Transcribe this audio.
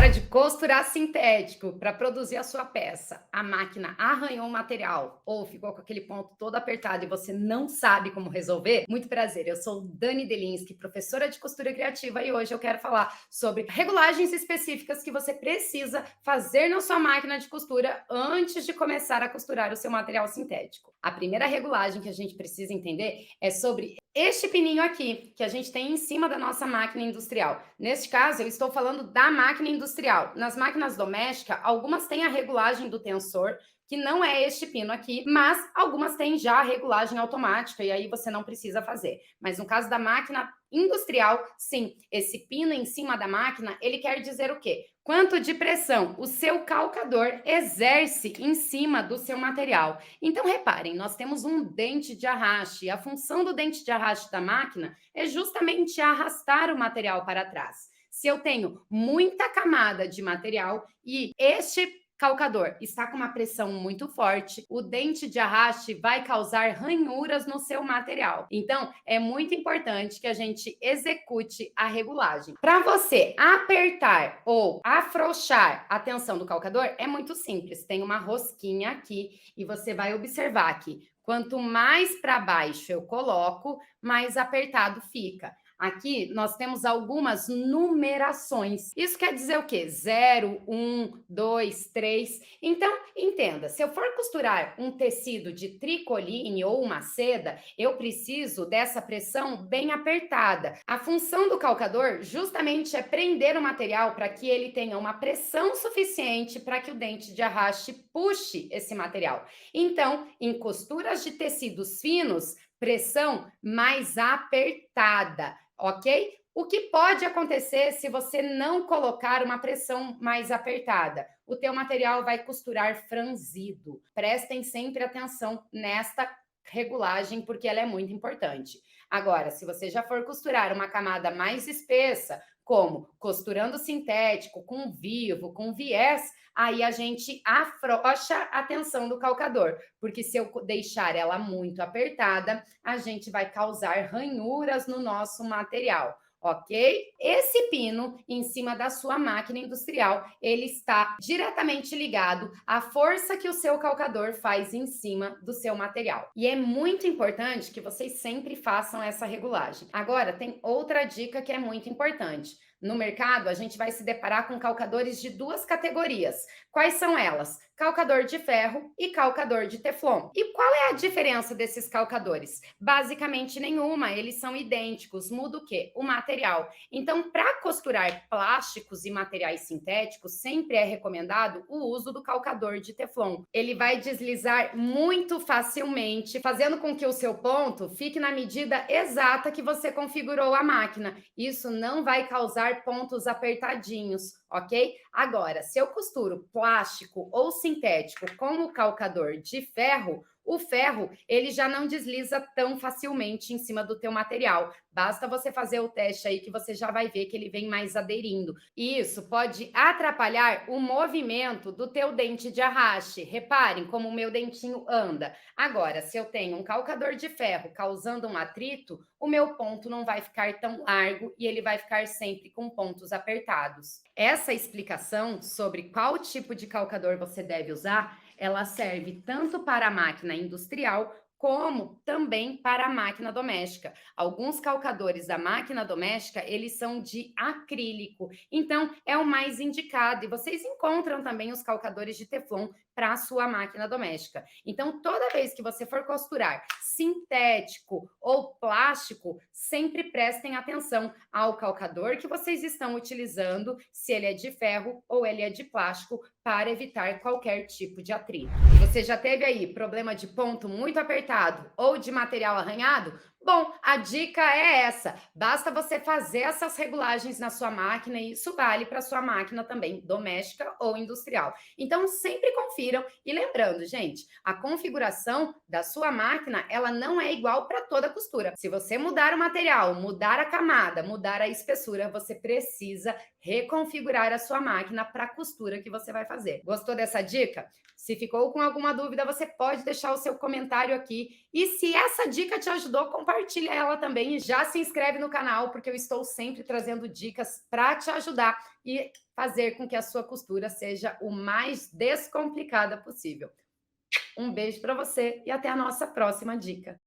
hora de costurar sintético para produzir a sua peça, a máquina arranhou o material ou ficou com aquele ponto todo apertado e você não sabe como resolver? Muito prazer, eu sou Dani Delinsky, professora de costura criativa, e hoje eu quero falar sobre regulagens específicas que você precisa fazer na sua máquina de costura antes de começar a costurar o seu material sintético. A primeira regulagem que a gente precisa entender é sobre este pininho aqui, que a gente tem em cima da nossa máquina industrial. Neste caso, eu estou falando da máquina industrial. Nas máquinas domésticas, algumas têm a regulagem do tensor, que não é este pino aqui, mas algumas têm já a regulagem automática, e aí você não precisa fazer. Mas no caso da máquina industrial, sim, esse pino em cima da máquina, ele quer dizer o quê? Quanto de pressão o seu calcador exerce em cima do seu material. Então, reparem, nós temos um dente de arraste, e a função do dente de arraste da máquina é justamente arrastar o material para trás. Se eu tenho muita camada de material e este calcador está com uma pressão muito forte, o dente de arraste vai causar ranhuras no seu material. Então, é muito importante que a gente execute a regulagem. Para você apertar ou afrouxar a tensão do calcador, é muito simples. Tem uma rosquinha aqui e você vai observar aqui. Quanto mais para baixo eu coloco, mais apertado fica. Aqui nós temos algumas numerações. Isso quer dizer o quê? 0, 1, 2, 3. Então, entenda, se eu for costurar um tecido de tricoline ou uma seda, eu preciso dessa pressão bem apertada. A função do calcador justamente é prender o material para que ele tenha uma pressão suficiente para que o dente de arraste puxe esse material. Então, em costuras de tecidos finos, pressão mais apertada, ok? O que pode acontecer se você não colocar uma pressão mais apertada? O teu material vai costurar franzido. Prestem sempre atenção nesta regulagem, porque ela é muito importante. Agora, se você já for costurar uma camada mais espessa, como costurando sintético, com vivo, com viés, aí a gente afrouxa a tensão do calcador, porque se eu deixar ela muito apertada, a gente vai causar ranhuras no nosso material. Ok? Esse pino em cima da sua máquina industrial, ele está diretamente ligado à força que o seu calcador faz em cima do seu material. E é muito importante que vocês sempre façam essa regulagem. Agora, tem outra dica que é muito importante. No mercado, a gente vai se deparar com calcadores de duas categorias. Quais são elas? Calcador de ferro e calcador de teflon. E qual é a diferença desses calcadores? Basicamente nenhuma, eles são idênticos, muda o quê? O material. Então, para costurar plásticos e materiais sintéticos, sempre é recomendado o uso do calcador de teflon. Ele vai deslizar muito facilmente, fazendo com que o seu ponto fique na medida exata que você configurou a máquina. Isso não vai causar pontos apertadinhos, ok? Agora, se eu costuro plástico ou sintético com o calcador de ferro, o ferro, ele já não desliza tão facilmente em cima do teu material. Basta você fazer o teste aí que você já vai ver que ele vem mais aderindo. E isso pode atrapalhar o movimento do teu dente de arraste. Reparem como o meu dentinho anda. Agora, se eu tenho um calcador de ferro causando um atrito, o meu ponto não vai ficar tão largo e ele vai ficar sempre com pontos apertados. Essa explicação sobre qual tipo de calcador você deve usar, ela serve tanto para a máquina industrial como também para a máquina doméstica. Alguns calcadores da máquina doméstica, eles são de acrílico, então é o mais indicado. E vocês encontram também os calcadores de teflon para a sua máquina doméstica. Então, toda vez que você for costurar sintético ou plástico, sempre prestem atenção ao calcador que vocês estão utilizando, se ele é de ferro ou ele é de plástico, para evitar qualquer tipo de atrito. Você já teve aí problema de ponto muito apertado ou de material arranhado? Bom, a dica é essa. Basta você fazer essas regulagens na sua máquina e isso vale para sua máquina também, doméstica ou industrial. Então, sempre confiram e lembrando, gente, a configuração da sua máquina, ela não é igual para toda costura. Se você mudar o material, mudar a camada, mudar a espessura, você precisa reconfigurar a sua máquina para a costura que você vai fazer. Gostou dessa dica? Se ficou com alguma dúvida, você pode deixar o seu comentário aqui. E se essa dica te ajudou, compartilhe compartilha ela também e já se inscreve no canal, porque eu estou sempre trazendo dicas para te ajudar e fazer com que a sua costura seja o mais descomplicada possível. Um beijo para você e até a nossa próxima dica.